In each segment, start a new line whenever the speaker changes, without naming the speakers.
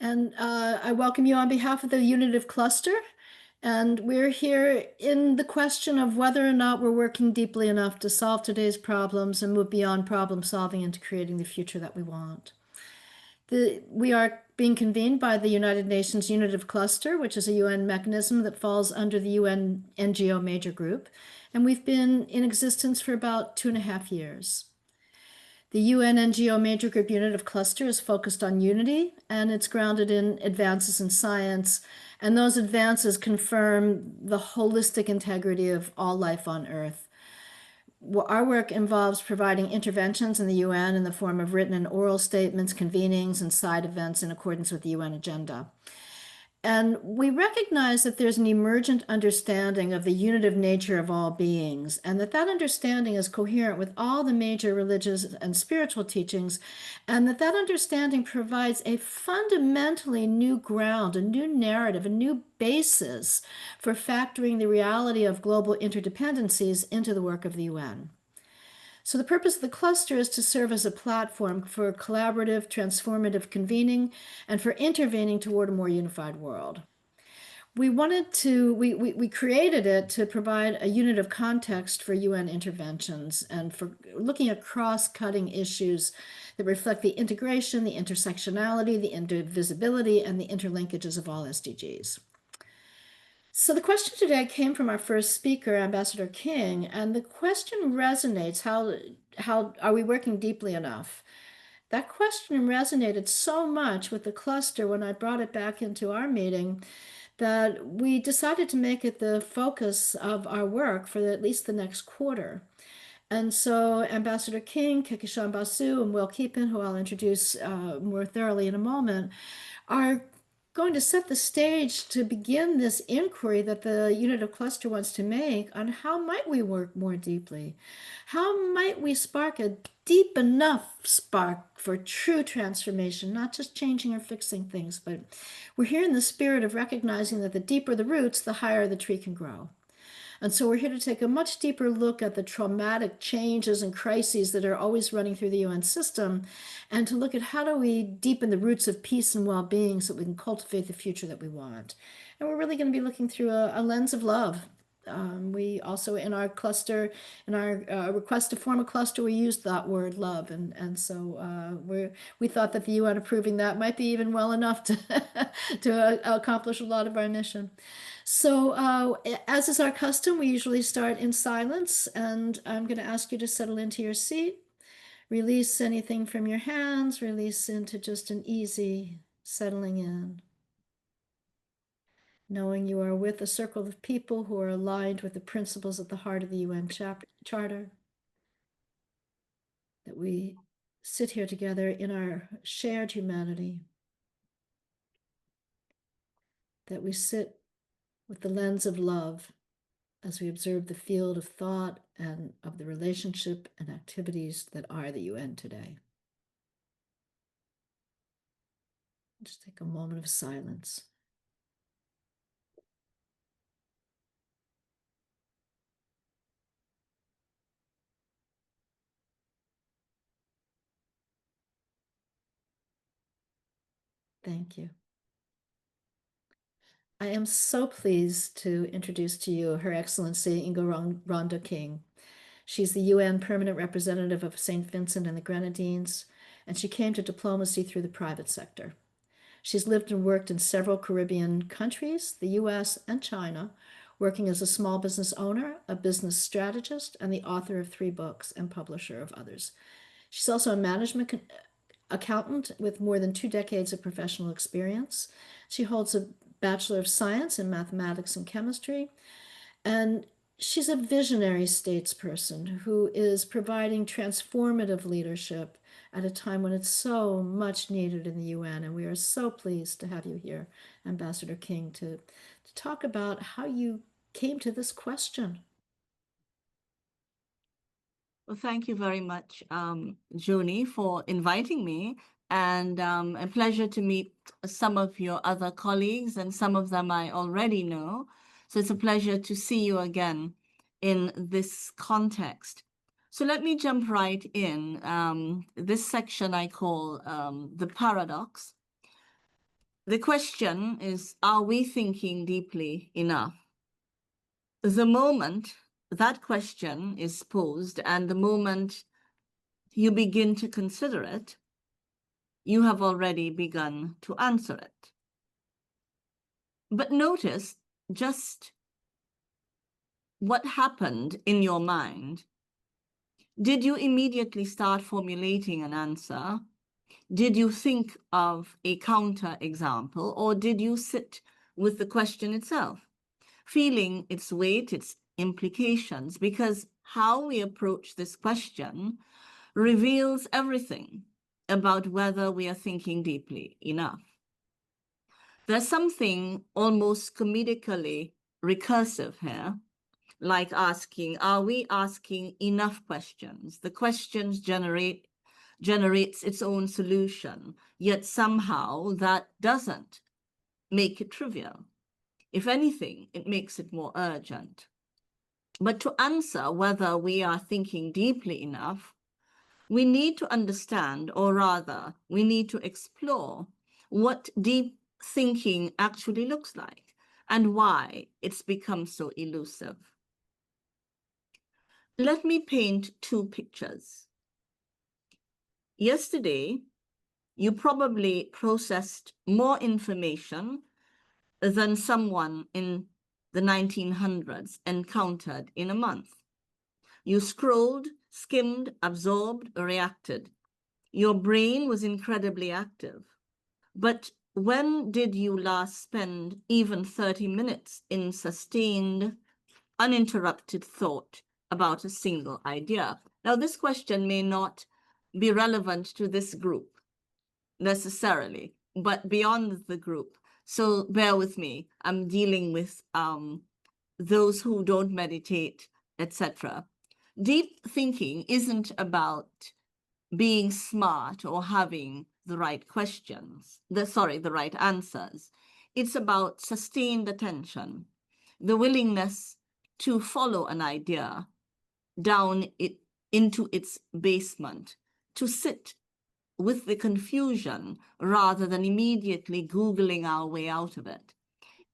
And I welcome you on behalf of the Unitive cluster. And we're here in the question of whether or not we're working deeply enough to solve today's problems and move beyond problem solving into creating the future that we want. We are being convened by the United Nations Unitive Cluster, which is a UN mechanism that falls under the UN NGO major group. And we've been in existence for about 2.5 years. The UN NGO Major Group Unitive Cluster is focused on unity, and it's grounded in advances in science, and those advances confirm the holistic integrity of all life on Earth. Our work involves providing interventions in the UN in the form of written and oral statements, convenings, and side events in accordance with the UN agenda. And we recognize that there's an emergent understanding of the unitive nature of all beings, and that understanding is coherent with all the major religious and spiritual teachings, and that understanding provides a fundamentally new ground, a new narrative, a new basis for factoring the reality of global interdependencies into the work of the UN. So the purpose of the cluster is to serve as a platform for collaborative, transformative convening and for intervening toward a more unified world. We created it to provide a unit of context for UN interventions and for looking at cross-cutting issues that reflect the integration, the intersectionality, the indivisibility, and the interlinkages of all SDGs. So the question today came from our first speaker, Ambassador King, and the question resonates, how are we working deeply enough? That question resonated so much with the cluster when I brought it back into our meeting that we decided to make it the focus of our work for at least the next quarter. And so Ambassador King, Kehkashan Basu, and Will Keepin, who I'll introduce more thoroughly in a moment, are going to set the stage to begin this inquiry that the Unitive Cluster wants to make on how might we work more deeply? How might we spark a deep enough spark for true transformation, not just changing or fixing things, but we're here in the spirit of recognizing that the deeper the roots, the higher the tree can grow. And so we're here to take a much deeper look at the traumatic changes and crises that are always running through the UN system, and to look at how do we deepen the roots of peace and well-being so that we can cultivate the future that we want. And we're really going to be looking through a lens of love. We also, in our cluster, in our request to form a cluster, we used that word love. And so we thought that the UN approving that might be even well enough to accomplish a lot of our mission. So as is our custom, we usually start in silence, and I'm going to ask you to settle into your seat, release anything from your hands, release into just an easy settling in, knowing you are with a circle of people who are aligned with the principles at the heart of the UN Charter, that we sit here together in our shared humanity, that we sit with the lens of love as we observe the field of thought and of the relationship and activities that are the UN today. Just take a moment of silence. Thank you. I am so pleased to introduce to you Her Excellency Inga Rhonda King. She's the UN Permanent Representative of St. Vincent and the Grenadines, and she came to diplomacy through the private sector. She's lived and worked in several Caribbean countries, the US and China, working as a small business owner, a business strategist, and the author of 3 books and publisher of others. She's also a management accountant with more than 2 decades of professional experience. She holds a Bachelor of Science in Mathematics and Chemistry, and she's a visionary statesperson who is providing transformative leadership at a time when it's so much needed in the UN. And we are so pleased to have you here, Ambassador King, to talk about how you came to this question.
Well, thank you very much, Joni, for inviting me, and a pleasure to meet some of your other colleagues, and some of them I already know. So it's a pleasure to see you again in this context. So let me jump right in. This section I call the paradox. The question is, are we thinking deeply enough? The moment that question is posed and the moment you begin to consider it, you have already begun to answer it. But notice just what happened in your mind. Did you immediately start formulating an answer? Did you think of a counter example, or did you sit with the question itself, feeling its weight, its implications? Because how we approach this question reveals everything about whether we are thinking deeply enough. There's something almost comedically recursive here, like asking, are we asking enough questions? The questions generates its own solution, yet somehow that doesn't make it trivial. If anything, it makes it more urgent. But to answer whether we are thinking deeply enough, we need to understand, or rather, we need to explore what deep thinking actually looks like and why it's become so elusive. Let me paint two pictures. Yesterday, you probably processed more information than someone in the 1900s encountered in a month. You scrolled, skimmed, absorbed, reacted. Your brain was incredibly active. But when did you last spend even 30 minutes in sustained, uninterrupted thought about a single idea? Now, this question may not be relevant to this group necessarily, but beyond the group. So bear with me. I'm dealing with those who don't meditate, etc. Deep thinking isn't about being smart or having the right questions, the right answers. It's about sustained attention, the willingness to follow an idea down it into its basement, to sit with the confusion rather than immediately Googling our way out of it.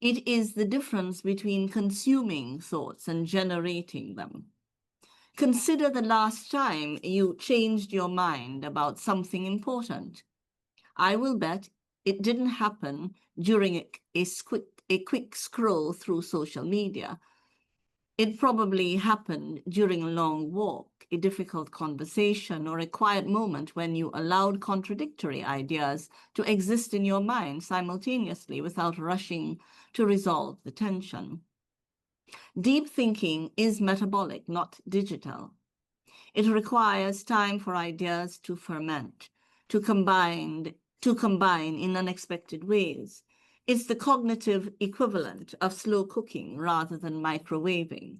It is the difference between consuming thoughts and generating them. Consider the last time you changed your mind about something important. I will bet it didn't happen during a quick scroll through social media. It probably happened during a long walk, a difficult conversation, or a quiet moment when you allowed contradictory ideas to exist in your mind simultaneously without rushing to resolve the tension. Deep thinking is metabolic, not digital. It requires time for ideas to ferment, to combine in unexpected ways. It's the cognitive equivalent of slow cooking rather than microwaving.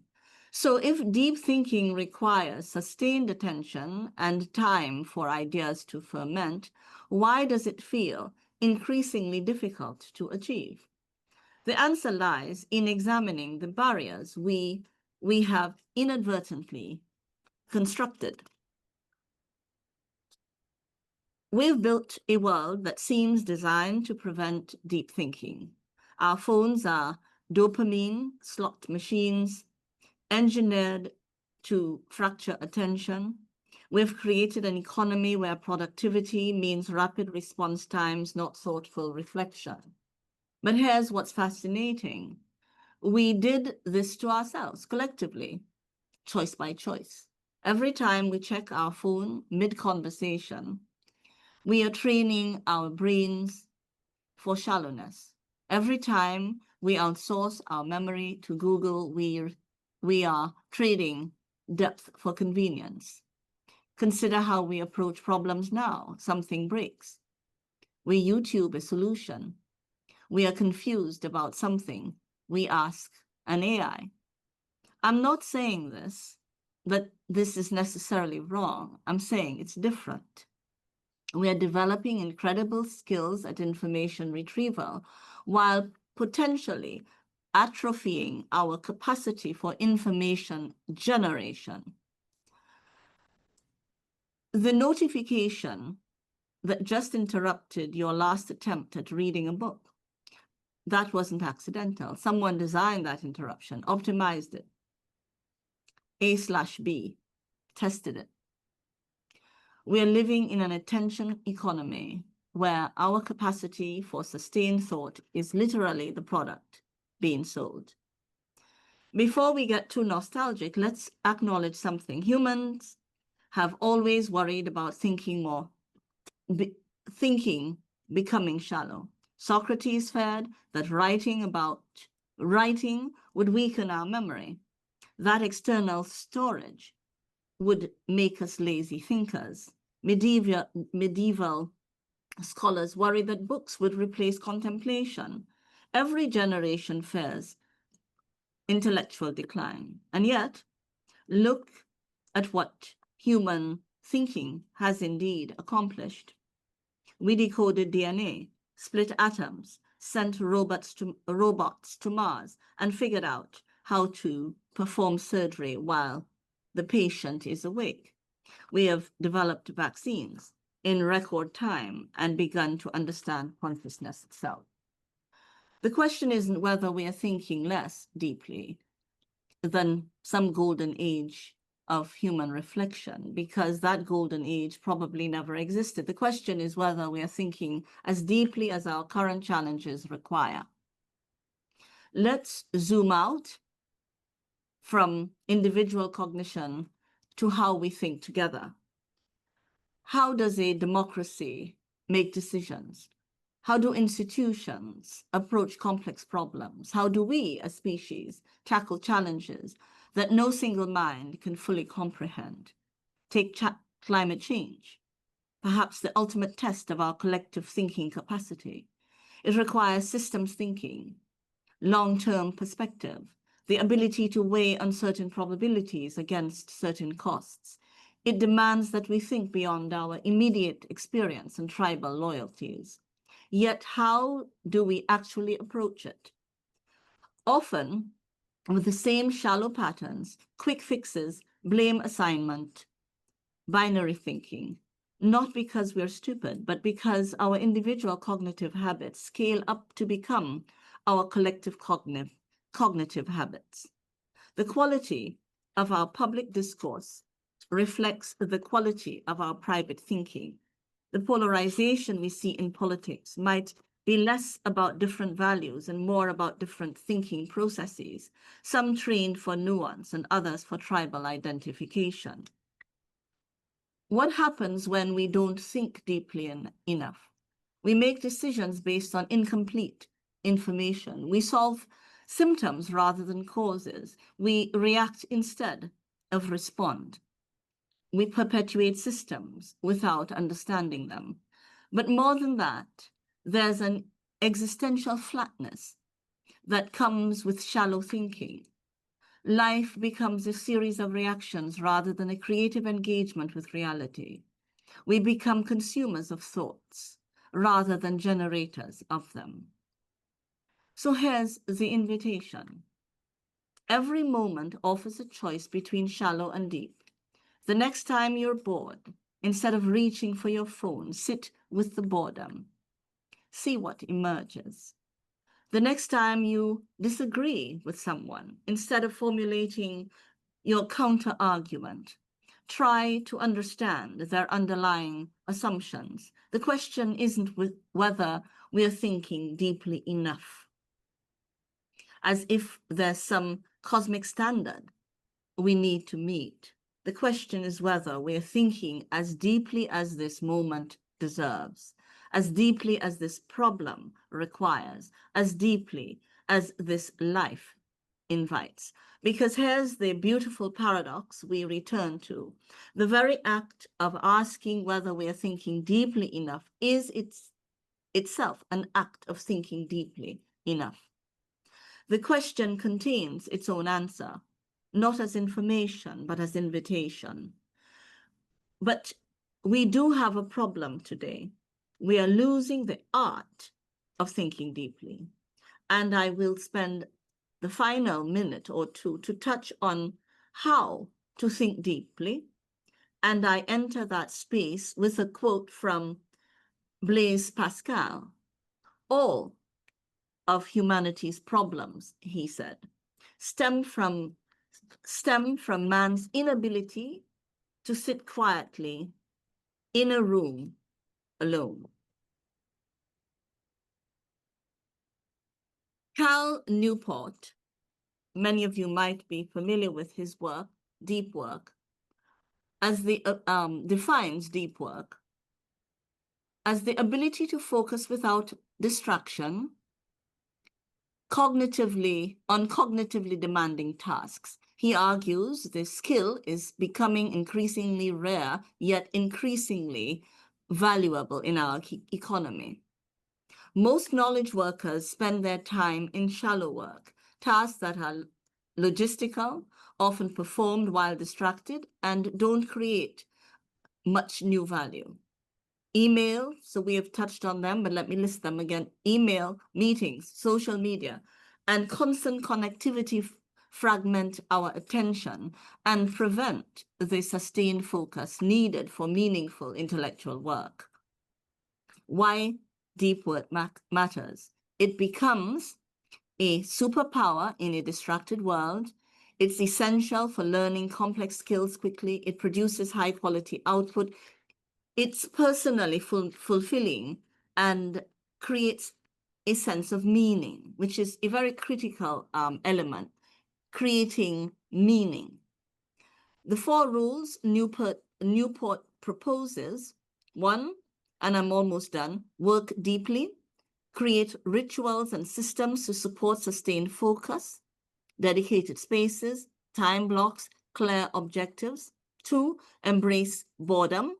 So if deep thinking requires sustained attention and time for ideas to ferment, why does it feel increasingly difficult to achieve? The answer lies in examining the barriers we have inadvertently constructed. We've built a world that seems designed to prevent deep thinking. Our phones are dopamine slot machines engineered to fracture attention. We've created an economy where productivity means rapid response times, not thoughtful reflection. But here's what's fascinating. We did this to ourselves collectively, choice by choice. Every time we check our phone mid-conversation, we are training our brains for shallowness. Every time we outsource our memory to Google, we are trading depth for convenience. Consider how we approach problems now. Something breaks. We YouTube a solution. We are confused about something. We ask an AI. I'm not saying that this is necessarily wrong. I'm saying it's different. We are developing incredible skills at information retrieval while potentially atrophying our capacity for information generation. The notification that just interrupted your last attempt at reading a book. That wasn't accidental. Someone designed that interruption, optimized it. A/B, tested it. We are living in an attention economy where our capacity for sustained thought is literally the product being sold. Before we get too nostalgic, let's acknowledge something. Humans have always worried about thinking becoming shallow. Socrates feared that writing would weaken our memory. That external storage would make us lazy thinkers. Medieval scholars worried that books would replace contemplation. Every generation fears intellectual decline. And yet, look at what human thinking has indeed accomplished. We decoded DNA, split atoms, sent robots to Mars, and figured out how to perform surgery while the patient is awake. We have developed vaccines in record time and begun to understand consciousness itself. The question isn't whether we are thinking less deeply than some golden age of human reflection, because that golden age probably never existed. The question is whether we are thinking as deeply as our current challenges require. Let's zoom out from individual cognition to how we think together. How does a democracy make decisions? How do institutions approach complex problems? How do we, as species, tackle challenges that no single mind can fully comprehend? Take climate change, perhaps the ultimate test of our collective thinking capacity. It requires systems thinking, long-term perspective, the ability to weigh uncertain probabilities against certain costs. It demands that we think beyond our immediate experience and tribal loyalties. Yet how do we actually approach it? Often with the same shallow patterns, quick fixes, blame assignment, binary thinking, not because we're stupid, but because our individual cognitive habits scale up to become our collective cognitive habits. The quality of our public discourse reflects the quality of our private thinking. The polarization we see in politics might be less about different values and more about different thinking processes, some trained for nuance and others for tribal identification. What happens when we don't think deeply enough? We make decisions based on incomplete information. We solve symptoms rather than causes. We react instead of respond. We perpetuate systems without understanding them. But more than that, there's an existential flatness that comes with shallow thinking. Life becomes a series of reactions rather than a creative engagement with reality. We become consumers of thoughts rather than generators of them. So here's the invitation. Every moment offers a choice between shallow and deep. The next time you're bored, instead of reaching for your phone, sit with the boredom. See what emerges. The next time you disagree with someone, instead of formulating your counter-argument, try to understand their underlying assumptions. The question isn't whether we are thinking deeply enough, as if there's some cosmic standard we need to meet. The question is whether we're thinking as deeply as this moment deserves, as deeply as this problem requires, as deeply as this life invites. Because here's the beautiful paradox we return to. The very act of asking whether we are thinking deeply enough is itself an act of thinking deeply enough. The question contains its own answer, not as information, but as invitation. But we do have a problem today. We are losing the art of thinking deeply. And I will spend the final minute or two to touch on how to think deeply. And I enter that space with a quote from Blaise Pascal. All of humanity's problems, he said, stem from man's inability to sit quietly in a room alone. Cal Newport, many of you might be familiar with his work, deep work, as defines deep work as the ability to focus without distraction on cognitively demanding tasks. He argues this skill is becoming increasingly rare, yet increasingly valuable in our economy. Most knowledge workers spend their time in shallow work, tasks that are logistical, often performed while distracted, and don't create much new value. Email, so we have touched on them, but let me list them again. Email, meetings, social media, and constant connectivity fragment our attention and prevent the sustained focus needed for meaningful intellectual work. Why deep work matters? It becomes a superpower in a distracted world. It's essential for learning complex skills quickly. It produces high quality output. It's personally fulfilling and creates a sense of meaning, which is a very critical element, creating meaning. The 4 rules Newport proposes: 1, and I'm almost done, work deeply, create rituals and systems to support sustained focus, dedicated spaces, time blocks, clear objectives. 2, embrace boredom.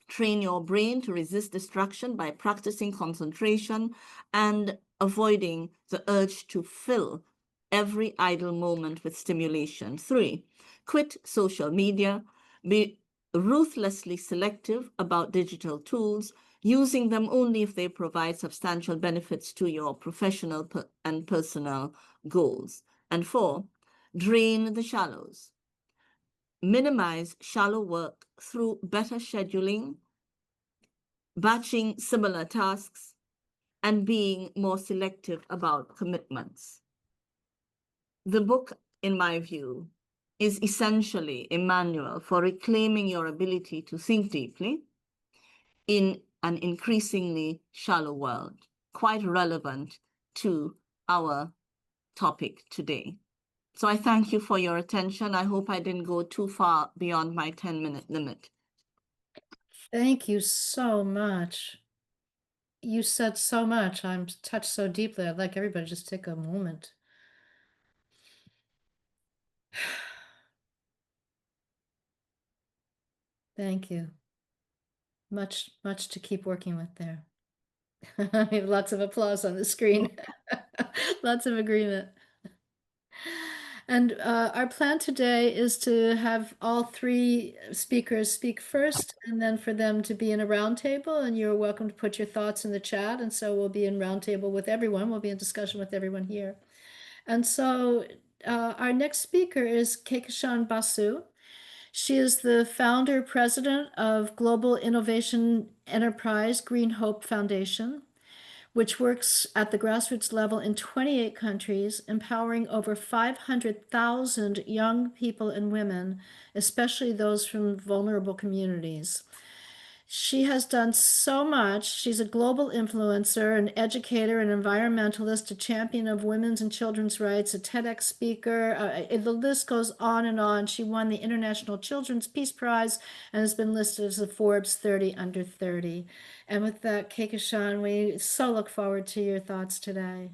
Train your brain to resist distraction by practicing concentration and avoiding the urge to fill every idle moment with stimulation. 3, quit social media. Be ruthlessly selective about digital tools, using them only if they provide substantial benefits to your professional and personal goals. And 4, drain the shallows. Minimize shallow work through better scheduling, batching similar tasks, and being more selective about commitments. The book, in my view, is essentially a manual for reclaiming your ability to think deeply in an increasingly shallow world, quite relevant to our topic today. So I thank you for your attention. I hope I didn't go too far beyond my 10-minute limit.
Thank you so much. You said so much. I'm touched so deeply. I'd like everybody to just take a moment. Thank you. Much, much to keep working with there. I have lots of applause on the screen. Lots of agreement. And our plan today is to have all 3 speakers speak first, and then for them to be in a roundtable. And you're welcome to put your thoughts in the chat. And so we'll be in roundtable with everyone. We'll be in discussion with everyone here. And so our next speaker is Kehkashan Basu. She is the founder president of Global Innovation Enterprise Green Hope Foundation, which works at the grassroots level in 28 countries, empowering over 500,000 young people and women, especially those from vulnerable communities. She has done so much. She's a global influencer, an educator, an environmentalist, a champion of women's and children's rights, a TEDx speaker. The list goes on and on. She won the International Children's Peace Prize and has been listed as the Forbes 30 under 30. And with that, Kehkashan, we so look forward to your thoughts today.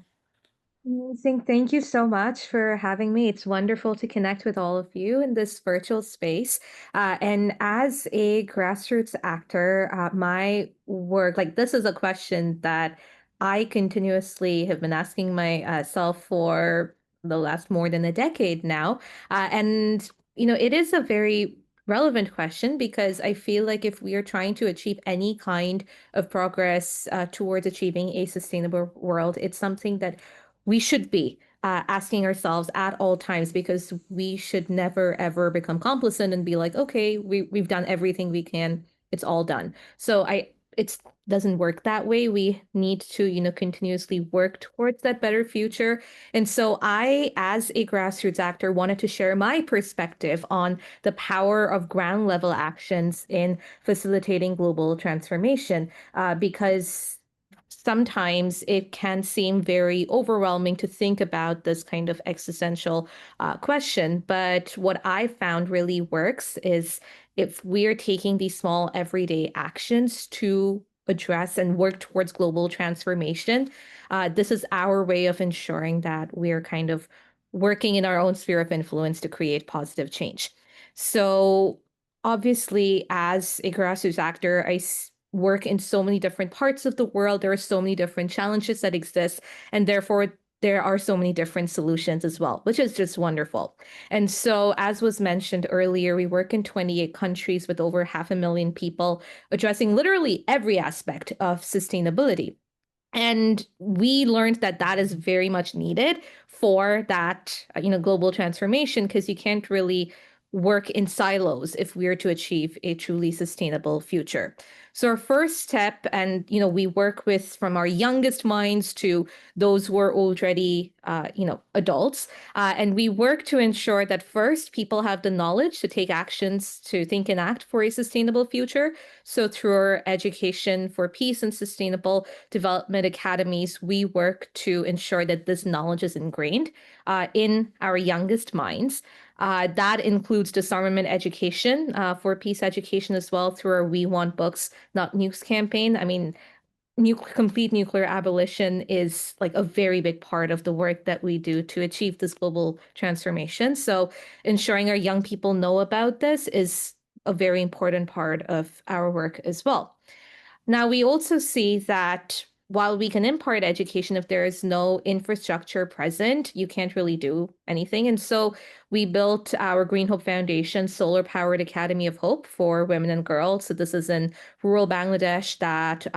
Amazing. Thank you so much for having me. It's wonderful to connect with all of you in this virtual space. And as a grassroots actor, my work, like this is a question that I continuously have been asking myself for the last more than a decade now. It is a very relevant question because I feel like if we are trying to achieve any kind of progress towards achieving a sustainable world, it's something that we should be asking ourselves at all times, because we should never ever become complacent and be like, okay, we've done everything we can, it's all done. So it doesn't work that way. We need to, continuously work towards that better future. And so I, as a grassroots actor, wanted to share my perspective on the power of ground level actions in facilitating global transformation, because sometimes it can seem very overwhelming to think about this kind of existential question. But what I found really works is if we're taking these small everyday actions to address and work towards global transformation, this is our way of ensuring that we're kind of working in our own sphere of influence to create positive change. So, obviously, as a grassroots actor, work in so many different parts of the world. There are so many different challenges that exist, and therefore, there are so many different solutions as well, which is just wonderful. And so, as was mentioned earlier, we work in 28 countries with over 500,000 people, addressing literally every aspect of sustainability. And we learned that that is very much needed for that, global transformation, because you can't really work in silos if we are to achieve a truly sustainable future. So our first step, and we work with from our youngest minds to those who are already, adults, and we work to ensure that first people have the knowledge to take actions to think and act for a sustainable future. So through our education for peace and sustainable development academies, we work to ensure that this knowledge is ingrained in our youngest minds. That includes disarmament education for peace education as well through our We Want Books, Not Nukes campaign. I mean, complete nuclear abolition is like a very big part of the work that we do to achieve this global transformation. So ensuring our young people know about this is a very important part of our work as well. Now, we also see that while we can impart education, if there is no infrastructure present, you can't really do anything. And so we built our Green Hope Foundation Solar Powered Academy of Hope for women and girls. So this is in rural Bangladesh that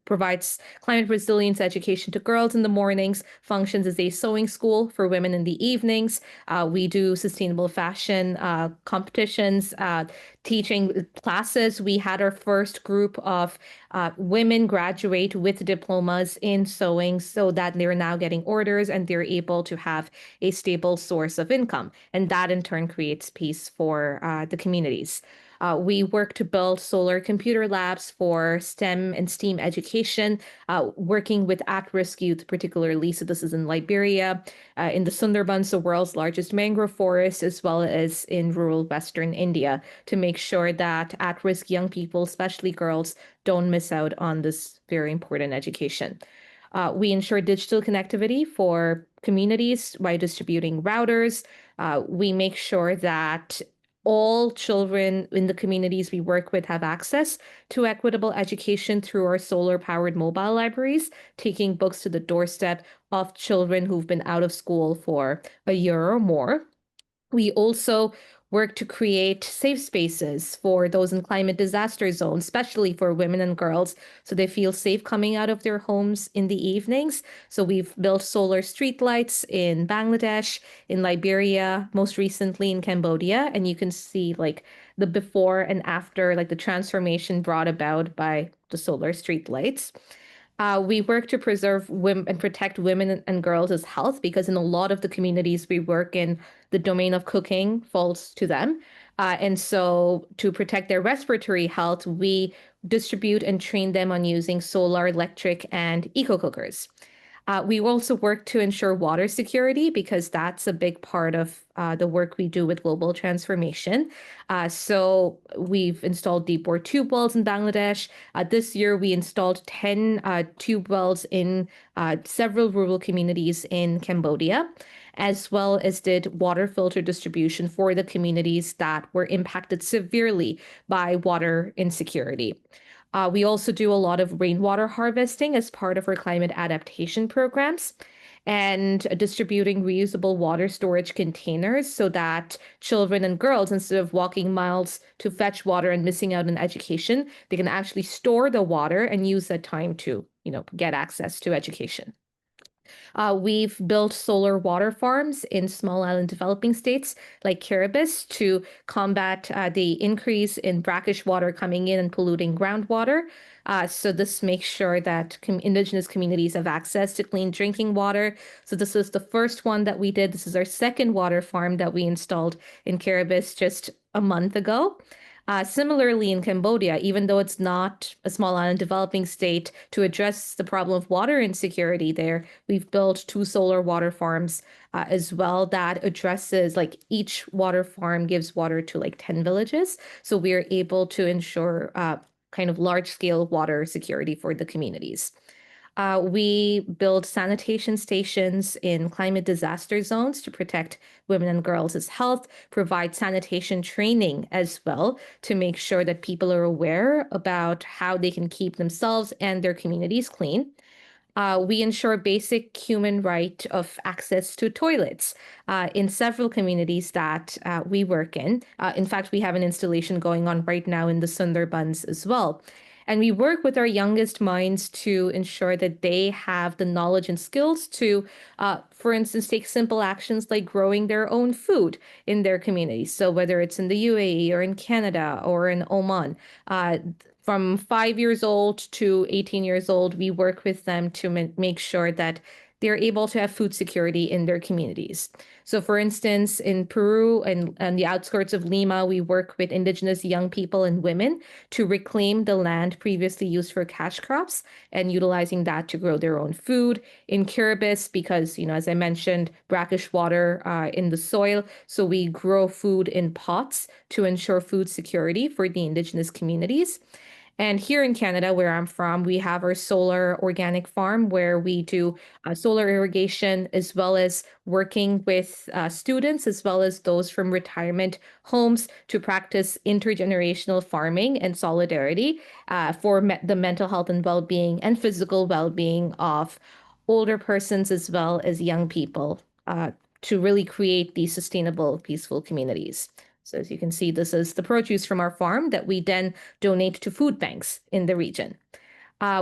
provides climate resilience education to girls in the mornings, functions as a sewing school for women in the evenings. We do sustainable fashion competitions, teaching classes. We had our first group of women graduate with diplomas in sewing so that they're now getting orders and they're able to have a stable source of income. And that in turn creates peace for the communities. We work to build solar computer labs for STEM and STEAM education, working with at-risk youth, particularly. So this is in Liberia, in the Sundarbans, the world's largest mangrove forest, as well as in rural Western India, to make sure that at-risk young people, especially girls, don't miss out on this very important education. We ensure digital connectivity for communities by distributing routers. We make sure that all children in the communities we work with have access to equitable education through our solar-powered mobile libraries, taking books to the doorstep of children who've been out of school for a year or more. We also work to create safe spaces for those in climate disaster zones, especially for women and girls, so they feel safe coming out of their homes in the evenings. So we've built solar streetlights in Bangladesh, in Liberia, most recently in Cambodia, and you can see like the before and after, like the transformation brought about by the solar streetlights. We work to preserve women and protect women and girls' health because in a lot of the communities we work in, the domain of cooking falls to them. And so to protect their respiratory health, we distribute and train them on using solar, electric, and eco cookers. We also work to ensure water security because that's a big part of the work we do with global transformation. So we've installed deep bore tube wells in Bangladesh. This year, we installed 10 tube wells in several rural communities in Cambodia, as well as did water filter distribution for the communities that were impacted severely by water insecurity. We also do a lot of rainwater harvesting as part of our climate adaptation programs and distributing reusable water storage containers so that children and girls, instead of walking miles to fetch water and missing out on education, they can actually store the water and use that time to, get access to education. We've built solar water farms in small island developing states like Kiribati to combat the increase in brackish water coming in and polluting groundwater. So this makes sure that indigenous communities have access to clean drinking water. So this was the first one that we did. This is our second water farm that we installed in Kiribati just a month ago. Similarly, in Cambodia, even though it's not a small island developing state, to address the problem of water insecurity there, we've built 2 solar water farms as well that addresses, like, each water farm gives water to like 10 villages. So we're able to ensure kind of large scale water security for the communities. We build sanitation stations in climate disaster zones to protect women and girls' health, provide sanitation training as well to make sure that people are aware about how they can keep themselves and their communities clean. We ensure basic human right of access to toilets in several communities that we work in. In fact, we have an installation going on right now in the Sundarbans as well. And we work with our youngest minds to ensure that they have the knowledge and skills to, for instance, take simple actions like growing their own food in their communities. So whether it's in the UAE or in Canada or in Oman, from 5 years old to 18 years old, we work with them to make sure that they're able to have food security in their communities. So, for instance, in Peru and the outskirts of Lima, we work with indigenous young people and women to reclaim the land previously used for cash crops and utilizing that to grow their own food. In Kiribati, because, as I mentioned, brackish water in the soil, so we grow food in pots to ensure food security for the indigenous communities. And here in Canada, where I'm from, we have our solar organic farm where we do solar irrigation as well as working with students as well as those from retirement homes to practice intergenerational farming and solidarity for the mental health and well-being and physical well-being of older persons as well as young people to really create these sustainable, peaceful communities. So as you can see, this is the produce from our farm that we then donate to food banks in the region.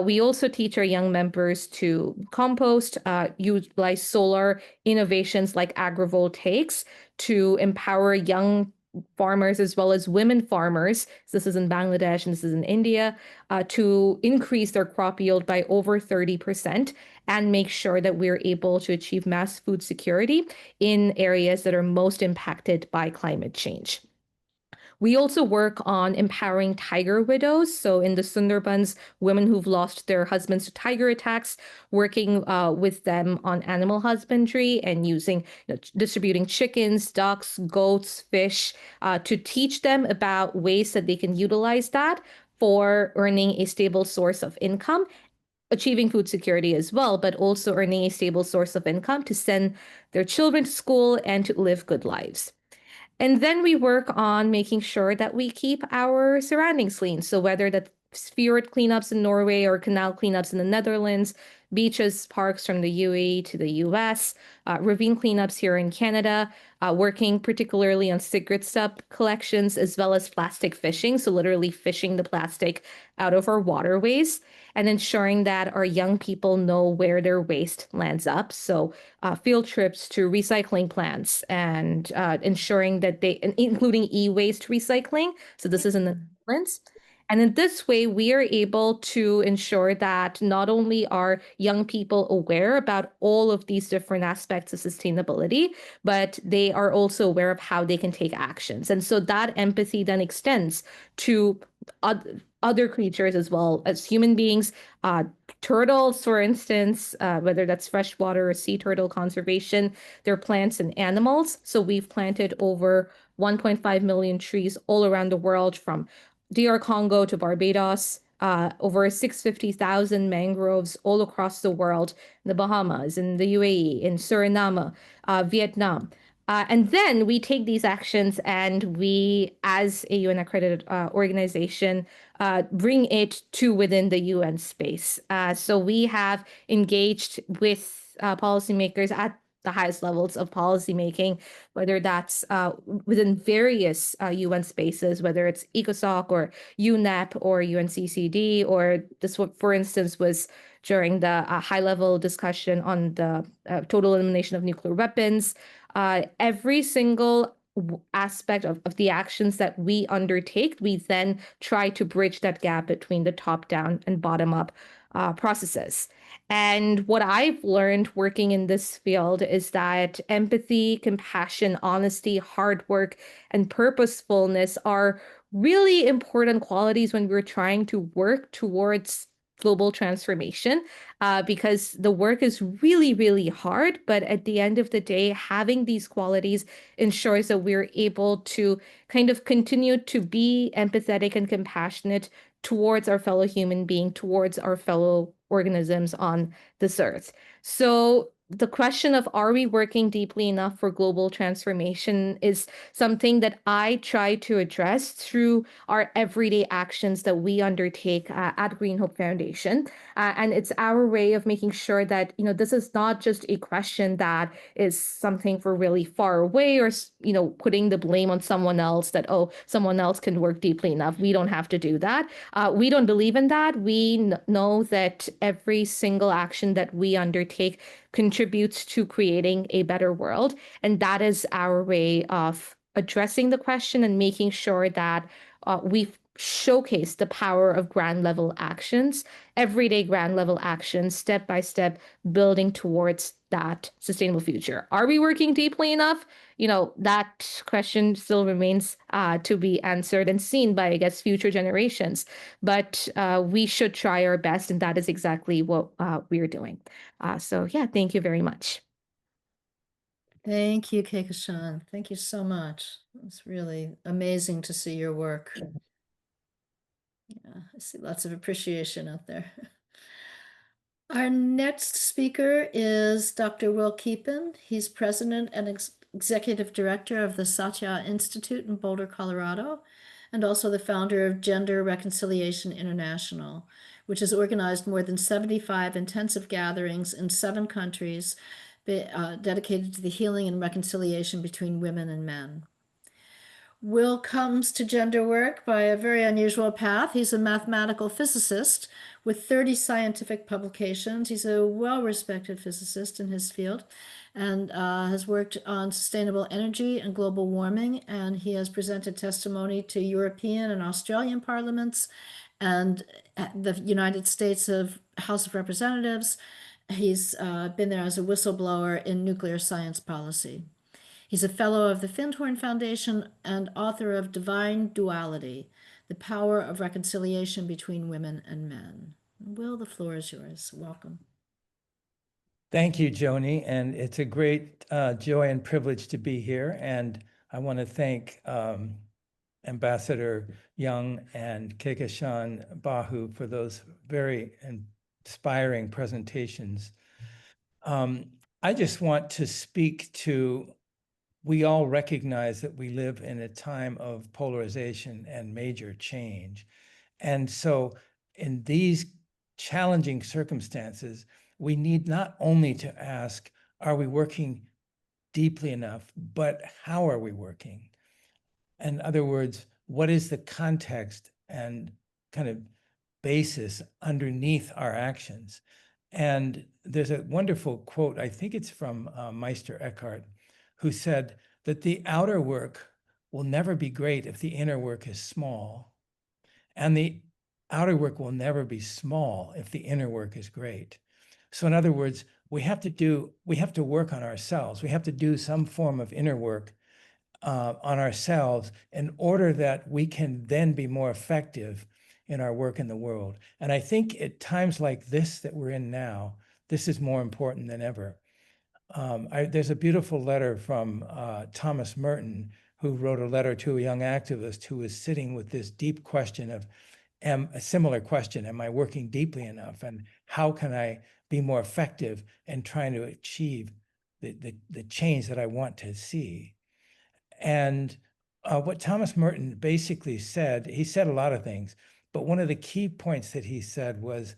We also teach our young members to compost, utilize solar innovations like agrivoltaics to empower young farmers as well as women farmers. This is in Bangladesh and this is in India, to increase their crop yield by over 30% and make sure that we're able to achieve mass food security in areas that are most impacted by climate change. We also work on empowering tiger widows. So in the Sundarbans, women who've lost their husbands to tiger attacks, working with them on animal husbandry and using, distributing chickens, ducks, goats, fish, to teach them about ways that they can utilize that for earning a stable source of income, achieving food security as well, but also earning a stable source of income to send their children to school and to live good lives. And then we work on making sure that we keep our surroundings clean. So whether that's fjord cleanups in Norway or canal cleanups in the Netherlands, beaches, parks from the UAE to the US, ravine cleanups here in Canada, working particularly on cigarette stub collections as well as plastic fishing. So literally fishing the plastic out of our waterways and ensuring that our young people know where their waste lands up. So field trips to recycling plants and ensuring that including e-waste recycling. So this is in the Netherlands. And in this way, we are able to ensure that not only are young people aware about all of these different aspects of sustainability, but they are also aware of how they can take actions. And so that empathy then extends to other creatures as well as human beings, turtles, for instance, whether that's freshwater or sea turtle conservation, they're plants and animals. So we've planted over 1.5 million trees all around the world from DR Congo to Barbados, over 650,000 mangroves all across the world, in the Bahamas, in the UAE, in Suriname, Vietnam. And then we take these actions and we, as a UN accredited organization, bring it to within the UN space. So we have engaged with policymakers at the highest levels of policymaking, whether that's within various UN spaces, whether it's ECOSOC or UNEP or UNCCD, or this, for instance, was during the high-level discussion on the total elimination of nuclear weapons. Every single aspect of the actions that we undertake, we then try to bridge that gap between the top-down and bottom-up processes. And what I've learned working in this field is that empathy, compassion, honesty, hard work, and purposefulness are really important qualities when we're trying to work towards global transformation, because the work is really, really hard. But at the end of the day, having these qualities ensures that we're able to kind of continue to be empathetic and compassionate towards our fellow human being, towards our fellow organisms on this earth. So the question of, are we working deeply enough for global transformation, is something that I try to address through our everyday actions that we undertake at Green Hope Foundation. And it's our way of making sure that, this is not just a question that is something for really far away, or, putting the blame on someone else that, oh, someone else can work deeply enough. We don't have to do that. We don't believe in that. We know that every single action that we undertake contributes to creating a better world. And that is our way of addressing the question and making sure that we showcase the power of ground level actions, everyday ground level actions, step by step, building towards that sustainable future. Are we working deeply enough? That question still remains to be answered and seen by, I guess, future generations. But we should try our best, and that is exactly what we're doing. So yeah, thank you very much.
Thank you, Kehkashan. Thank you so much. It's really amazing to see your work. Yeah, I see lots of appreciation out there. Our next speaker is Dr. Will Keepin. He's president and executive director of the Satya Institute in Boulder, Colorado, and also the founder of Gender Reconciliation International, which has organized more than 75 intensive gatherings in 7 countries dedicated to the healing and reconciliation between women and men. Will comes to gender work by a very unusual path. He's a mathematical physicist with 30 scientific publications. He's a well-respected physicist in his field and has worked on sustainable energy and global warming. And he has presented testimony to European and Australian parliaments and the United States House of Representatives. He's been there as a whistleblower in nuclear science policy. He's a fellow of the Findhorn Foundation and author of Divine Duality, The Power of Reconciliation Between Women and Men. Will, the floor is yours. Welcome.
Thank you, Joni, and it's a great joy and privilege to be here. And I want to thank Ambassador Young and Kehkashan Basu for those very inspiring presentations. I just want to speak to, we all recognize that we live in a time of polarization and major change. And so in these challenging circumstances, we need not only to ask, are we working deeply enough, but how are we working? In other words, what is the context and kind of basis underneath our actions? And there's a wonderful quote, I think it's from Meister Eckhart, who said that the outer work will never be great if the inner work is small. And the outer work will never be small if the inner work is great. So in other words, we have to work on ourselves. We have to do some form of inner work on ourselves in order that we can then be more effective in our work in the world. And I think at times like this that we're in now, this is more important than ever. There's a beautiful letter from Thomas Merton, who wrote a letter to a young activist who was sitting with this deep question of, a similar question, am I working deeply enough? And how can I be more effective in trying to achieve the change that I want to see? And what Thomas Merton basically said, he said a lot of things, but one of the key points that he said was,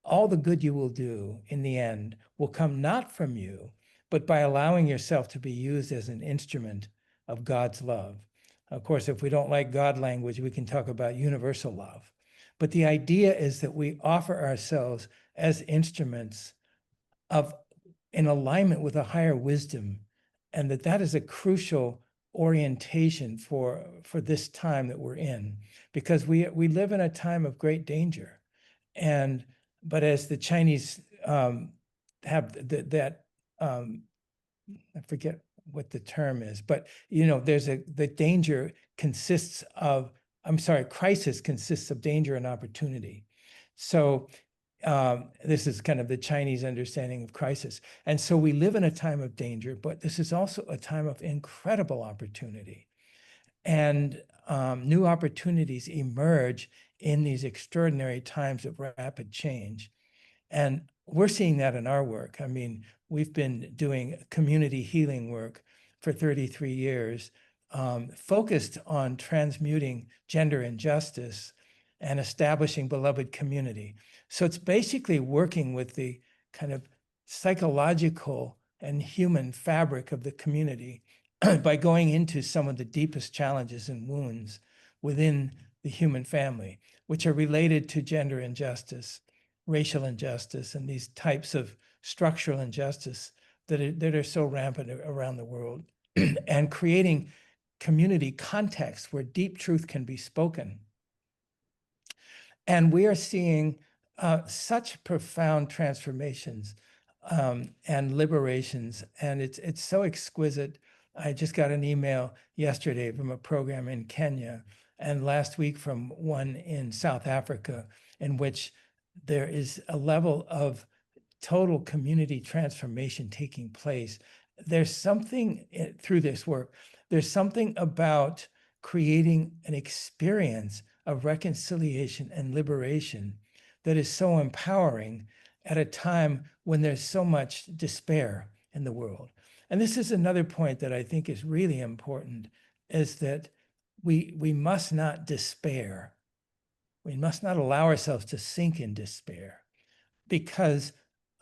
all the good you will do in the end will come not from you, but by allowing yourself to be used as an instrument of God's love. Of course, if we don't like God language, we can talk about universal love. But the idea is that we offer ourselves as instruments of in alignment with a higher wisdom, and that is a crucial orientation for this time that we're in, because we live in a time of great danger. But as the Chinese have that I forget what the term is, but the danger consists of, crisis consists of danger and opportunity. So this is kind of the Chinese understanding of crisis. And so we live in a time of danger, but this is also a time of incredible opportunity. And new opportunities emerge in these extraordinary times of rapid change. And we're seeing that in our work. I mean, we've been doing community healing work for 33 years, focused on transmuting gender injustice and establishing beloved community. So it's basically working with the kind of psychological and human fabric of the community by going into some of the deepest challenges and wounds within the human family, which are related to gender injustice, racial injustice, and these types of structural injustice that are so rampant around the world, and creating community contexts where deep truth can be spoken. And we are seeing such profound transformations and liberations, and it's so exquisite. I just got an email yesterday from a program in Kenya, and last week from one in South Africa, in which there is a level of total community transformation taking place. There's something through this work, there's something about creating an experience of reconciliation and liberation that is so empowering at a time when there's so much despair in the world. And this is another point that I think is really important, is that we must not despair. We must not allow ourselves to sink in despair, because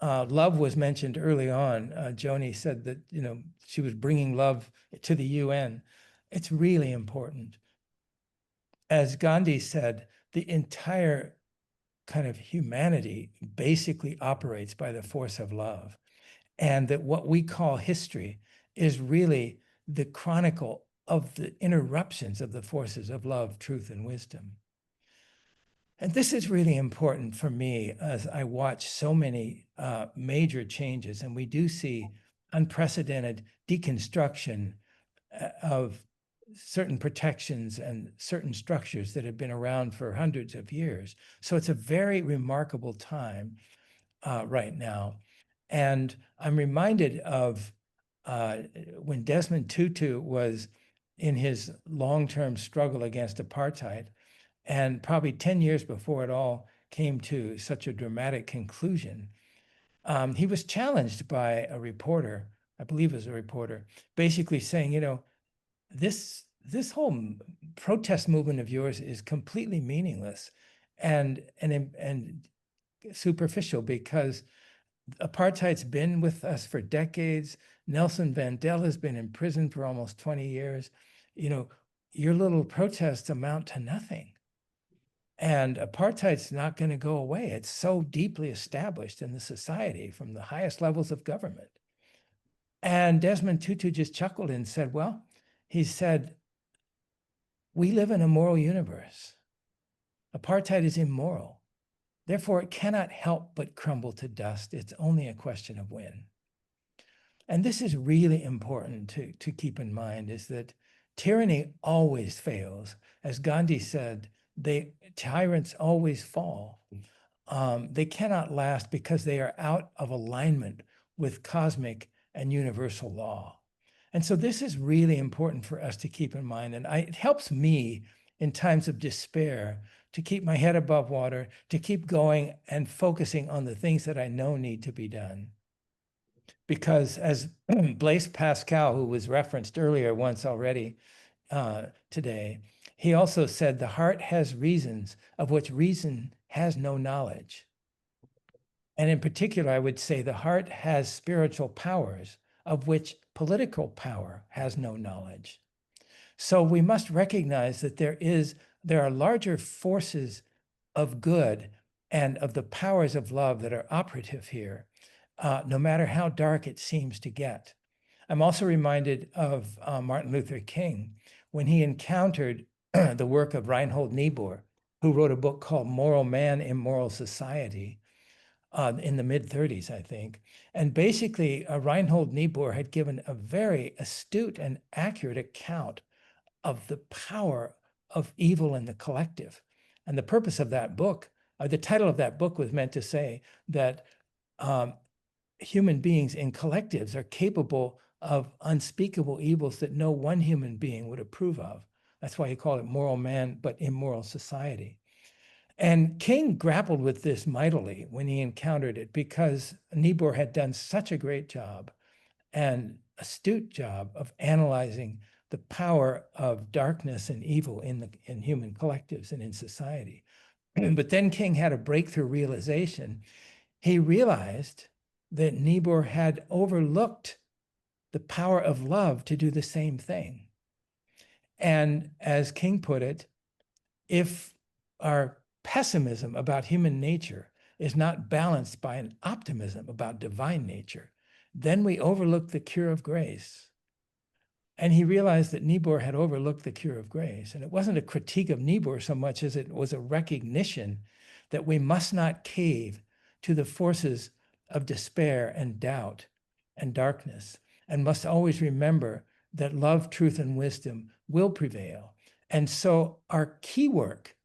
love was mentioned early on. Joni said that, she was bringing love to the UN. It's really important. As Gandhi said, the entire kind of humanity basically operates by the force of love. And that what we call history is really the chronicle of the interruptions of the forces of love, truth, and wisdom. And this is really important for me as I watch so many major changes, and we do see unprecedented deconstruction of certain protections and certain structures that have been around for hundreds of years. So it's a very remarkable time right now. And I'm reminded of when Desmond Tutu was in his long-term struggle against apartheid, and probably 10 years before it all came to such a dramatic conclusion, he was challenged by a reporter, I believe it was a reporter, basically saying, this whole protest movement of yours is completely meaningless and superficial, because apartheid's been with us for decades. Nelson Mandela has been in prison for almost 20 years. Your little protests amount to nothing. And apartheid's not going to go away. It's so deeply established in the society from the highest levels of government. And Desmond Tutu just chuckled and said, well, he said, we live in a moral universe. Apartheid is immoral. Therefore, it cannot help but crumble to dust. It's only a question of when. And this is really important to keep in mind, is that tyranny always fails. As Gandhi said, tyrants always fall. They cannot last because they are out of alignment with cosmic and universal law. And so this is really important for us to keep in mind. And it helps me in times of despair to keep my head above water, to keep going and focusing on the things that I know need to be done. Because as Blaise Pascal, who was referenced earlier once already today, he also said, the heart has reasons of which reason has no knowledge. And in particular, I would say the heart has spiritual powers of which political power has no knowledge. So we must recognize that there are larger forces of good and of the powers of love that are operative here, no matter how dark it seems to get. I'm also reminded of Martin Luther King when he encountered the work of Reinhold Niebuhr, who wrote a book called Moral Man, Immoral Society in the mid-30s, I think. And basically, Reinhold Niebuhr had given a very astute and accurate account of the power of evil in the collective. And the purpose of that book, the title of that book was meant to say that human beings in collectives are capable of unspeakable evils that no one human being would approve of. That's why he called it Moral Man, but Immoral Society. And King grappled with this mightily when he encountered it, because Niebuhr had done such a great job and astute job of analyzing the power of darkness and evil in human collectives and in society. But then King had a breakthrough realization. He realized that Niebuhr had overlooked the power of love to do the same thing. And as King put it, if our pessimism about human nature is not balanced by an optimism about divine nature, then we overlook the cure of grace. And he realized that Niebuhr had overlooked the cure of grace. And it wasn't a critique of Niebuhr so much as it was a recognition that we must not cave to the forces of despair and doubt and darkness, and must always remember that love, truth, and wisdom will prevail. And so our key work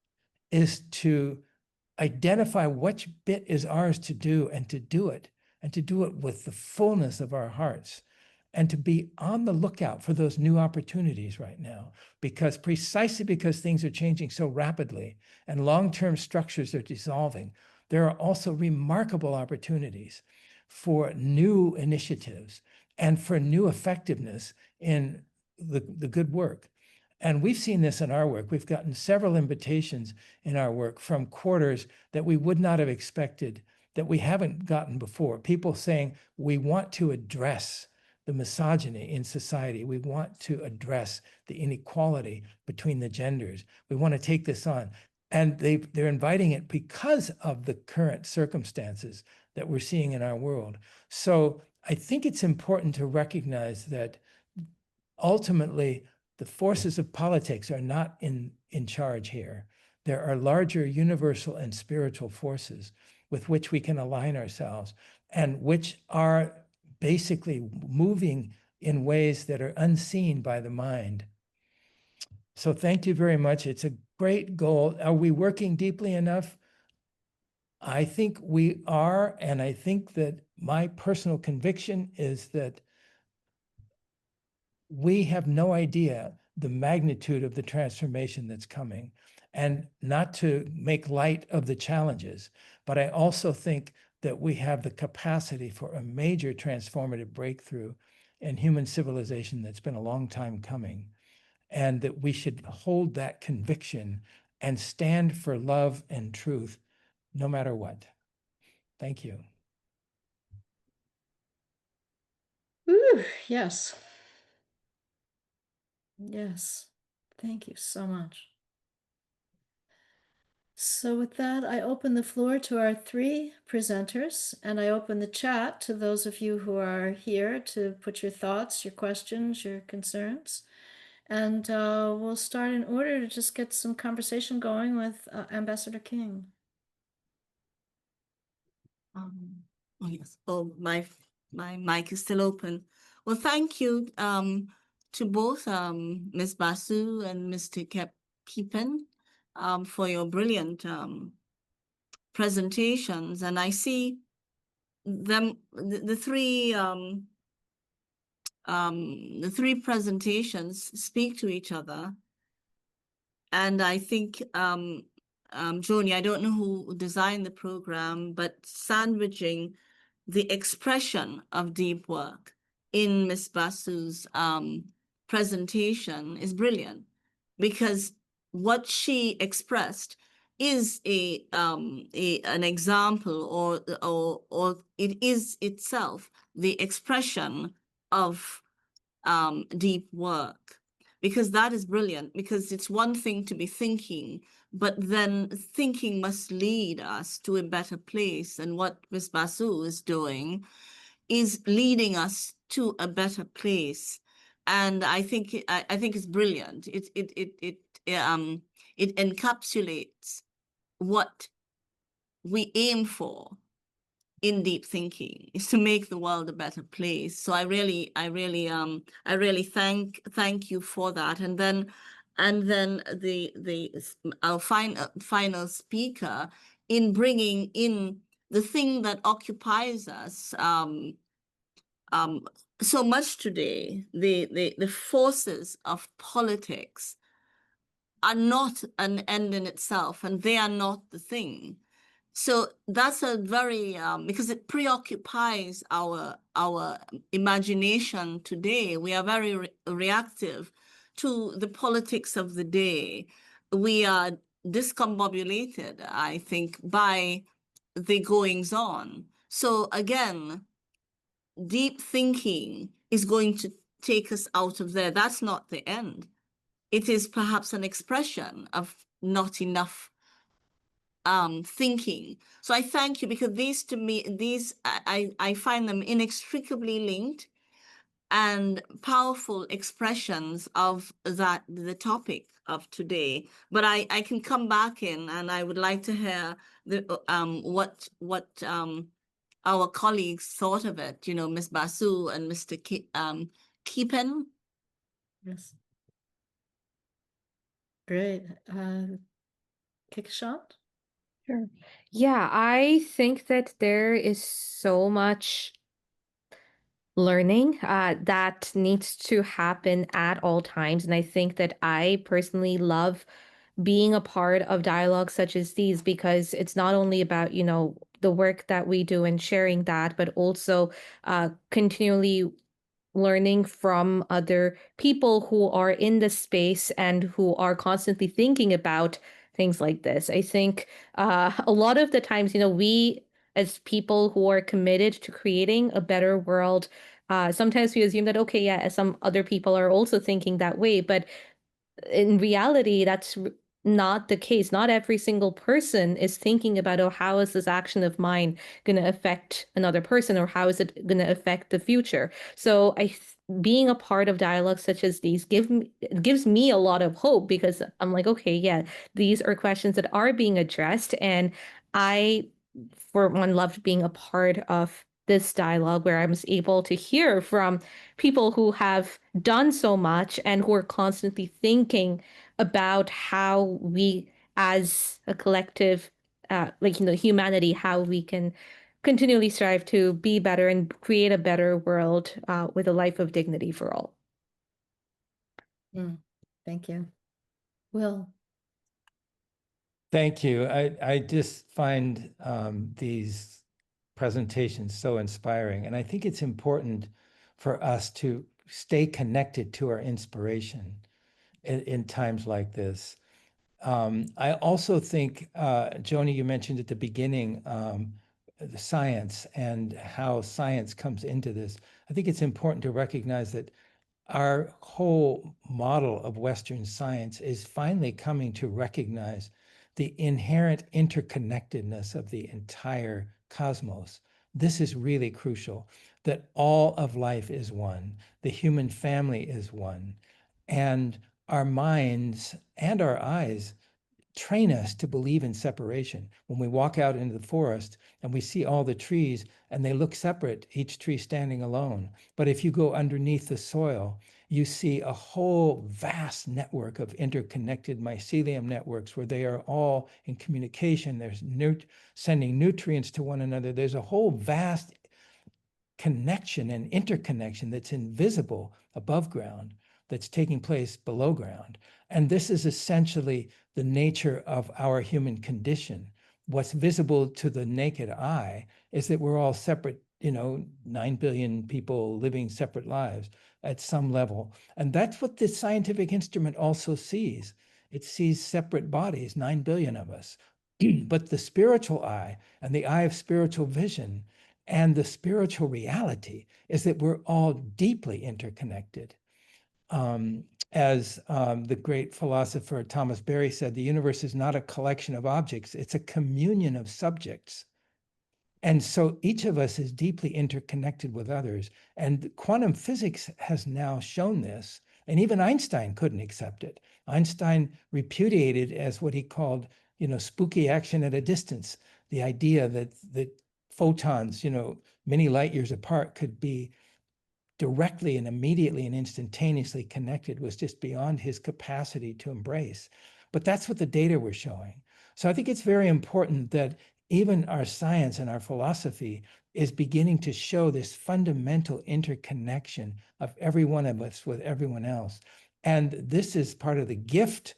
is to identify which bit is ours to do, and to do it with the fullness of our hearts, and to be on the lookout for those new opportunities right now, precisely because things are changing so rapidly and long-term structures are dissolving, there are also remarkable opportunities for new initiatives and for new effectiveness in the good work. And we've seen this in our work. We've gotten several invitations in our work from quarters that we would not have expected, that we haven't gotten before. People saying, we want to address the misogyny in society. We want to address the inequality between the genders. We want to take this on. And they're inviting it because of the current circumstances that we're seeing in our world. So I think it's important to recognize that ultimately the forces of politics are not in charge here. There are larger universal and spiritual forces with which we can align ourselves, and which are basically moving in ways that are unseen by the mind. So thank you very much. It's a great goal. Are we working deeply enough? I think we are, and I think that my personal conviction is that we have no idea the magnitude of the transformation that's coming. And not to make light of the challenges, but I also think that we have the capacity for a major transformative breakthrough in human civilization that's been a long time coming, and that we should hold that conviction and stand for love and truth no matter what. Thank you.
Ooh, yes. Yes. Thank you so much. So with that, I open the floor to our three presenters, and I open the chat to those of you who are here to put your thoughts, your questions, your concerns. And we'll start in order to just get some conversation going with Ambassador King.
Oh yes. Oh, my mic is still open. Well, thank you to both Ms. Basu and Mr. Keepan for your brilliant presentations. And I see them, the three presentations speak to each other. And I think, Joni, I don't know who designed the program, but sandwiching the expression of deep work in Ms. Basu's presentation is brilliant, because what she expressed is an example, or it is itself the expression of deep work, because that is brilliant, because it's one thing to be thinking, but then thinking must lead us to a better place. And what Ms. Basu is doing is leading us to a better place. And I think it's brilliant. It encapsulates what we aim for in deep thinking, is to make the world a better place. So I really thank you for that. And then our final speaker, in bringing in the thing that occupies us so much today, the forces of politics are not an end in itself, and they are not the thing. So that's a very, because it preoccupies our imagination today. We are very reactive to the politics of the day. We are discombobulated, I think, by the goings on. So again, deep thinking is going to take us out of there. That's not the end. It is perhaps an expression of not enough thinking. So I thank you, because these, to me, I find them inextricably linked and powerful expressions of the topic of today. But I can come back in, and I would like to hear what our colleagues thought of it, Ms. Basu and Mr. Keepen.
Yes. Great. Kehkashan?
Sure. Yeah, I think that there is so much learning that needs to happen at all times. And I think that I personally love being a part of dialogues such as these, because it's not only about, the work that we do and sharing that, but also continually learning from other people who are in the space and who are constantly thinking about things like this. I think a lot of the times, we as people who are committed to creating a better world, sometimes we assume that, okay, yeah, some other people are also thinking that way, but in reality, that's not the case. Not every single person is thinking about, oh, how is this action of mine going to affect another person, or how is it going to affect the future? So being a part of dialogues such as these gives me a lot of hope, because I'm like, okay, yeah, these are questions that are being addressed. And I, for one, loved being a part of this dialogue where I was able to hear from people who have done so much and who are constantly thinking about how we as a collective, humanity, how we can continually strive to be better and create a better world with a life of dignity for all.
Thank you. Will.
Thank you. I just find these presentations so inspiring. And I think it's important for us to stay connected to our inspiration in times like this. I also think, Joni, you mentioned at the beginning, the science and how science comes into this. I think it's important to recognize that our whole model of Western science is finally coming to recognize the inherent interconnectedness of the entire cosmos. This is really crucial, that all of life is one, the human family is one, and our minds and our eyes train us to believe in separation. When we walk out into the forest and we see all the trees and they look separate, each tree standing alone. But if you go underneath the soil, you see a whole vast network of interconnected mycelium networks where they are all in communication. There's sending nutrients to one another. There's a whole vast connection and interconnection that's invisible above ground, that's taking place below ground. And this is essentially the nature of our human condition. What's visible to the naked eye is that we're all separate, 9 billion people living separate lives at some level. And that's what this scientific instrument also sees. It sees separate bodies, 9 billion of us. But the spiritual eye and the eye of spiritual vision And the spiritual reality is that we're all deeply interconnected. As the great philosopher Thomas Berry said, the universe is not a collection of objects, it's a communion of subjects. And so each of us is deeply interconnected with others. And quantum physics has now shown this. And even Einstein couldn't accept it. Einstein repudiated as what he called, spooky action at a distance. The idea that photons, many light years apart could be directly and immediately and instantaneously connected was just beyond his capacity to embrace. But that's what the data were showing. So I think it's very important that even our science and our philosophy is beginning to show this fundamental interconnection of every one of us with everyone else. And this is part of the gift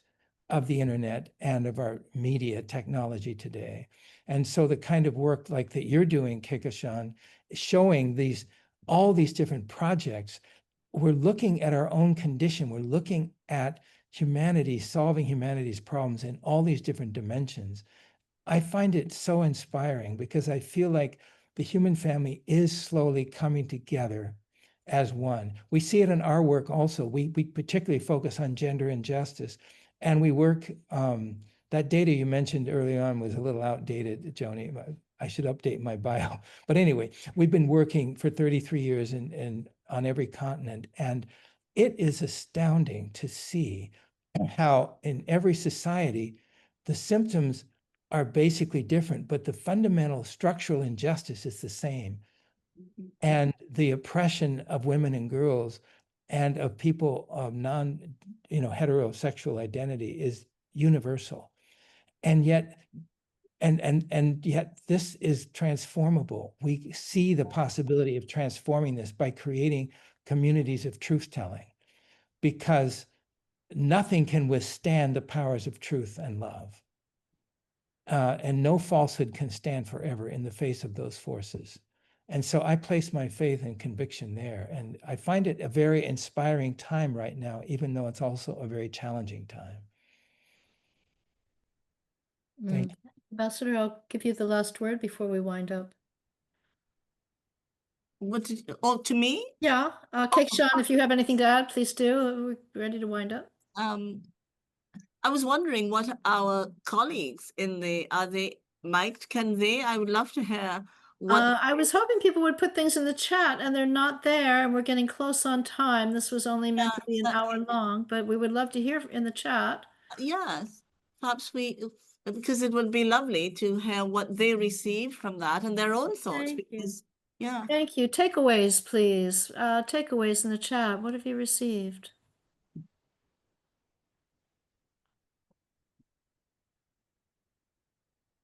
of the internet and of our media technology today. And so the kind of work like that you're doing, Kehkashan, showing all these different projects, we're looking at our own condition. We're looking at humanity, solving humanity's problems in all these different dimensions. I find it so inspiring because I feel like the human family is slowly coming together as one. We see it in our work also. We particularly focus on gender injustice, and we work, that data you mentioned early on was a little outdated, Joni. I should update my bio. But anyway, we've been working for 33 years on every continent, and it is astounding to see how in every society, the symptoms are basically different, but the fundamental structural injustice is the same. And the oppression of women and girls and of people of heterosexual identity is universal. And yet, and yet this is transformable. We see the possibility of transforming this by creating communities of truth-telling, because nothing can withstand the powers of truth and love. And no falsehood can stand forever in the face of those forces. And so I place my faith and conviction there. And I find it a very inspiring time right now, even though it's also a very challenging time. Thank you.
Ambassador, I'll give you the last word before we wind up.
To me?
Yeah, Kehkashan, if you have anything to add, please do. We're ready to wind up.
I was wondering what our colleagues are they mic'd? I would love to hear what.
I was hoping people would put things in the chat, and they're not there, and we're getting close on time. This was only meant to be an hour long, but we would love to hear in the chat.
Yes, perhaps because it would be lovely to hear what they received from that and their own thoughts. Yeah.
Thank you. Takeaways, please. Takeaways in the chat. What have you received?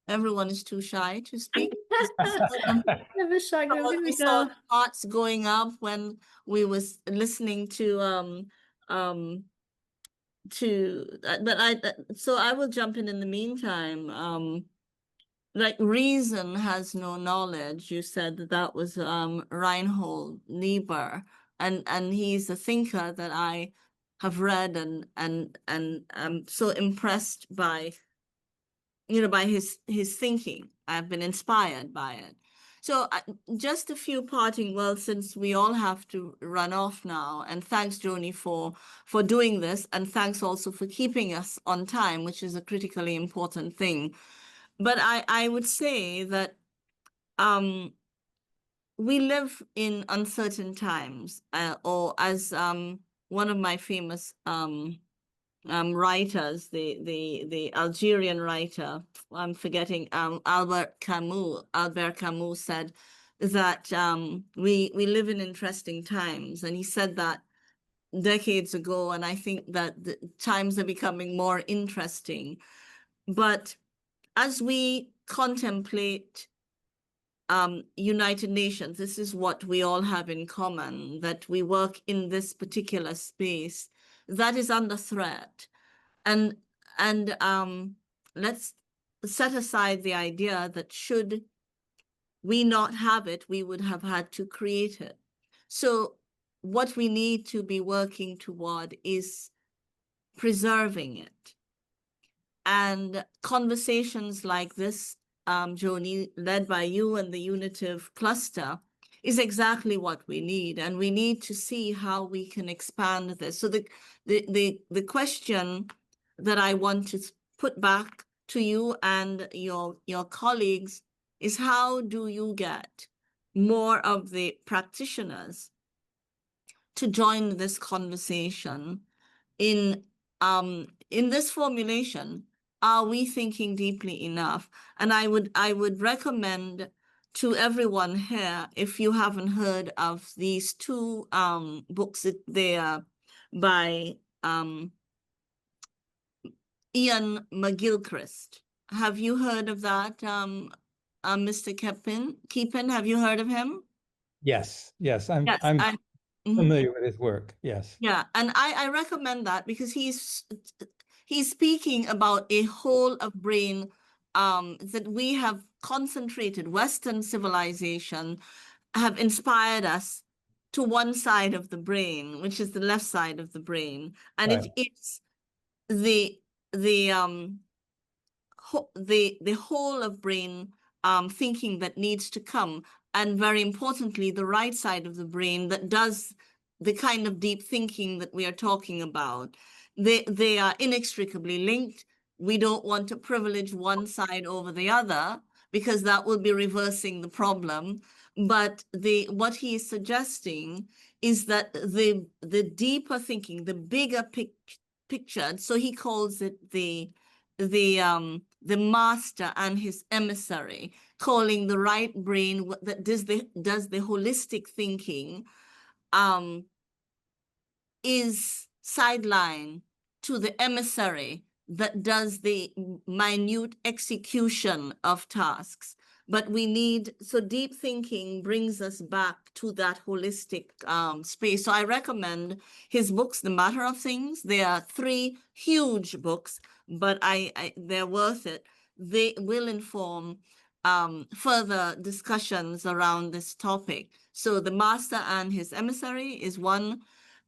Everyone is too shy to speak.
We
saw hearts going up when we was listening to so I will jump in the meantime. Like reason has no knowledge. You said that was Reinhold Niebuhr, and he's a thinker that I have read and I'm so impressed by, by his thinking. I've been inspired by it. So just a few parting words, since we all have to run off now. And thanks, Joni, for doing this. And thanks also for keeping us on time, which is a critically important thing. But I would say that we live in uncertain times, or as one of my famous writers, the Algerian writer, I'm forgetting, Albert Camus said that we live in interesting times, and he said that decades ago, and I think that the times are becoming more interesting. But as we contemplate United Nations, this is what we all have in common, that we work in this particular space that is under threat. And let's set aside the idea that should we not have it, we would have had to create it. So what we need to be working toward is preserving it. And conversations like this Joni, led by you and the Unitive cluster, is exactly what we need. And we need to see how we can expand this. So the question that I want to put back to you and your colleagues is, how do you get more of the practitioners to join this conversation? In this formulation, are we thinking deeply enough? And I would recommend to everyone here, if you haven't heard of these two books, they are by Ian McGilchrist. Have you heard of that, Mr. Keepin? Have you heard of him?
Yes, yes, I'm
Mhm.
familiar with his work. Yes.
Yeah, and I recommend that because he's speaking about a whole of brain that we have concentrated. Western civilization have inspired us to one side of the brain, which is the left side of the brain, and
Right.
it's the the whole of brain thinking that needs to come, and very importantly, the right side of the brain that does the kind of deep thinking that we are talking about. They are inextricably linked. We don't want to privilege one side over the other because that will be reversing the problem. But what he is suggesting is that the deeper thinking, the bigger picture, so he calls it the master and his emissary, calling the right brain that does the holistic thinking, is sideline to the emissary that does the minute execution of tasks. But we need, so deep thinking brings us back to that holistic space. So I recommend his books, The Matter of Things. There are 3 huge books, but they're worth it. They will inform further discussions around this topic. So The Master and His Emissary is one,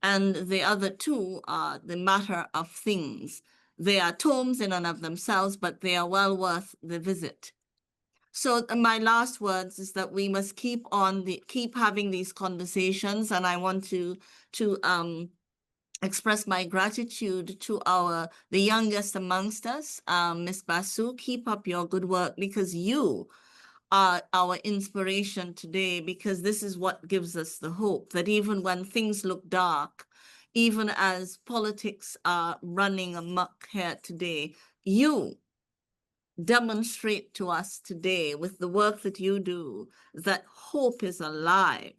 and the other 2 are The Matter of Things. They are tomes in and of themselves, but they are well worth the visit. So my last words is that we must keep having these conversations, and I want to express my gratitude to the youngest amongst us, Miss Basu. Keep up your good work, because you are our inspiration today, because this is what gives us the hope that even when things look dark, even as politics are running amok here today, you demonstrate to us today with the work that you do that hope is alive.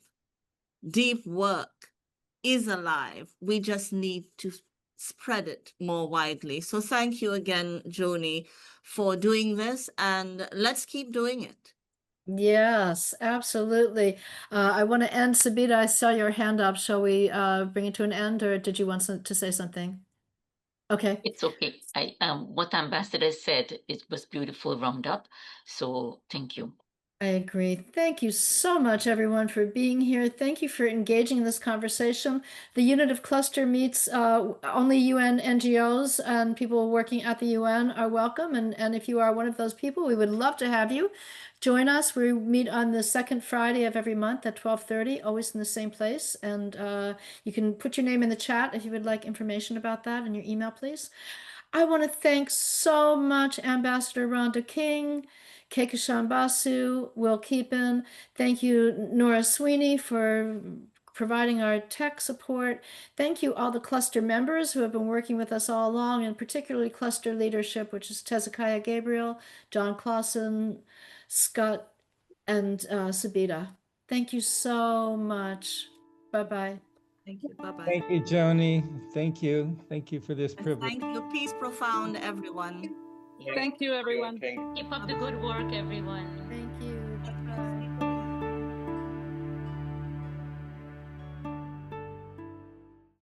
Deep work is alive. We just need to spread it more widely. So thank you again, Joni, for doing this, and let's keep doing it.
Yes, absolutely. I want to end. Sabita, I saw your hand up. Shall we bring it to an end, or did you want to say something? Okay.
It's okay. What Ambassador said, it was beautiful roundup. So thank you.
I agree. Thank you so much, everyone, for being here. Thank you for engaging in this conversation. The Unitive Cluster meets only UN NGOs, and people working at the UN are welcome. And if you are one of those people, we would love to have you join us. We meet on the second Friday of every month at 12:30, always in the same place. And you can put your name in the chat if you would like information about that, and your email, please. I want to thank so much Ambassador Rhonda King, Kehkashan Basu, Will Keepin. Thank you, Nora Sweeney, for providing our tech support. Thank you, all the cluster members who have been working with us all along, and particularly cluster leadership, which is Tezekiah Gabriel, John Clausen, Scott, and Sabita. Thank you so much. Bye-bye.
Thank you. Bye-bye.
Thank you, Joni. Thank you. Thank you for this privilege.
Thank you. Peace profound, everyone.
Yeah.
Thank you, everyone.
Keep up the good work, everyone.
Thank you.